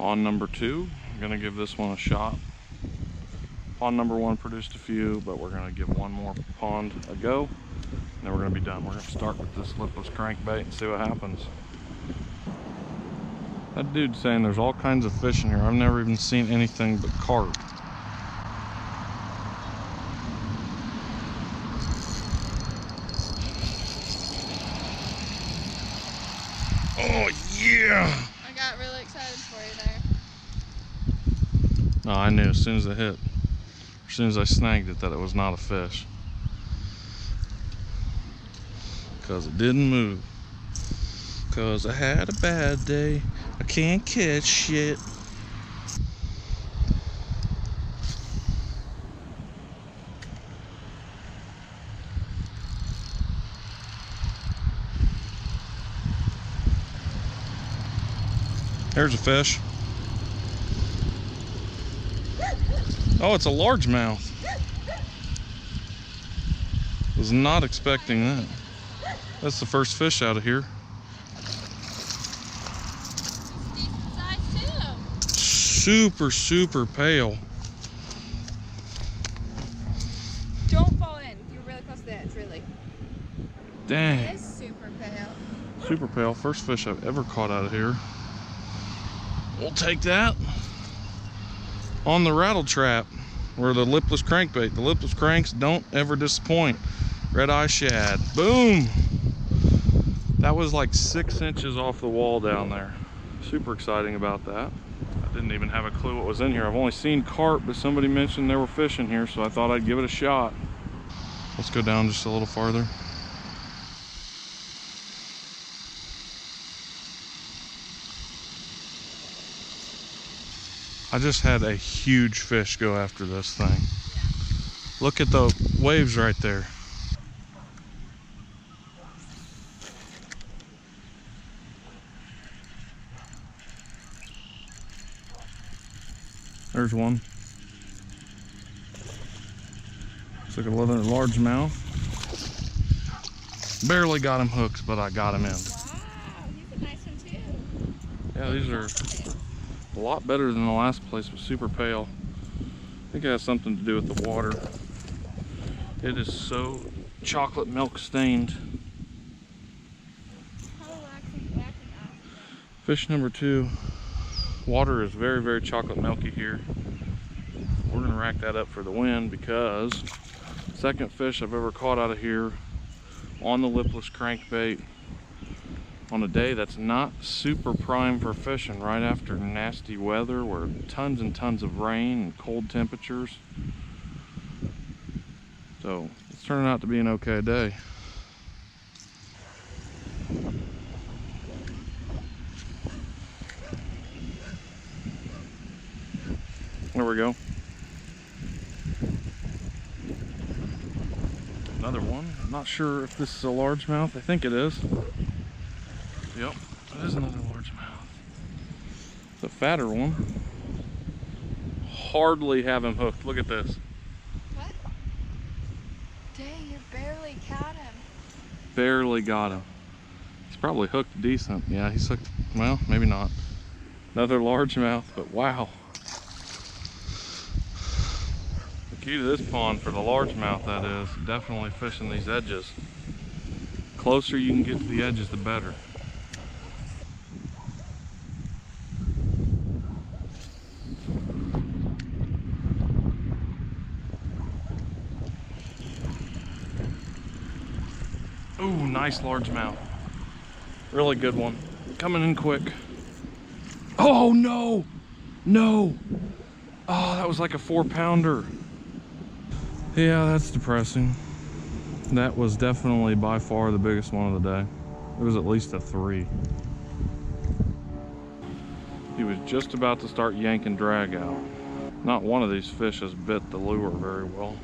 Pond number 2, I'm gonna give this one a shot. Pond number 1 produced a few, but we're gonna give one more pond a go, and then we're gonna be done. We're gonna start with this lipless crankbait and see what happens. That dude's saying there's all kinds of fish in here. I've never even seen anything but carp. Oh yeah! I got really excited for you there. No, I knew as soon as it hit, as soon as I snagged it, that it was not a fish. Because it didn't move. Because I had a bad day. I can't catch shit. There's a fish. Oh, it's a largemouth. Was not expecting that. That's the first fish out of here. Decent size too. Super pale. Don't fall in. You're really close to the edge, really. Dang. It is super pale. Super pale. First fish I've ever caught out of here. We'll take that. On the rattle trap, or the lipless crankbait. The lipless cranks don't ever disappoint. Red eye shad. Boom! That was like 6 inches off the wall down there. Super exciting about that. I didn't even have a clue what was in here. I've only seen carp, but somebody mentioned there were fish in here, so I thought I'd give it a shot. Let's go down just a little farther. I just had a huge fish go after this thing. Yeah. Look at the waves right there. There's one. Looks like another largemouth. Barely got him hooked, but I got him in. Wow, he's a nice one too. Yeah, these are a lot better than the last place. Was super pale. I think it has something to do with the water. It is so chocolate milk stained. Fish number 2. Water is very chocolate milky here. We're gonna rack that up for the win, because second fish I've ever caught out of here on the lipless crankbait on a day that's not super prime for fishing, right after nasty weather where tons and tons of rain and cold temperatures. So it's turning out to be an okay day. There we go. Another one. I'm not sure if this is a largemouth. I think it is. Yep, it is another largemouth. It's a fatter one. Hardly have him hooked. Look at this. What? Dang, you barely caught him. Barely got him. He's probably hooked decent. Yeah, he's hooked. Well, maybe not. Another largemouth, but wow. The key to this pond for the largemouth, that is, definitely fishing these edges. Closer you can get to the edges, the better. Ooh, nice largemouth. Really good one. Coming in quick. Oh no! No! Oh, that was like a 4-pounder. Yeah, that's depressing. That was definitely by far the biggest one of the day. It was at least a 3. He was just about to start yanking drag out. Not one of these fish has bit the lure very well.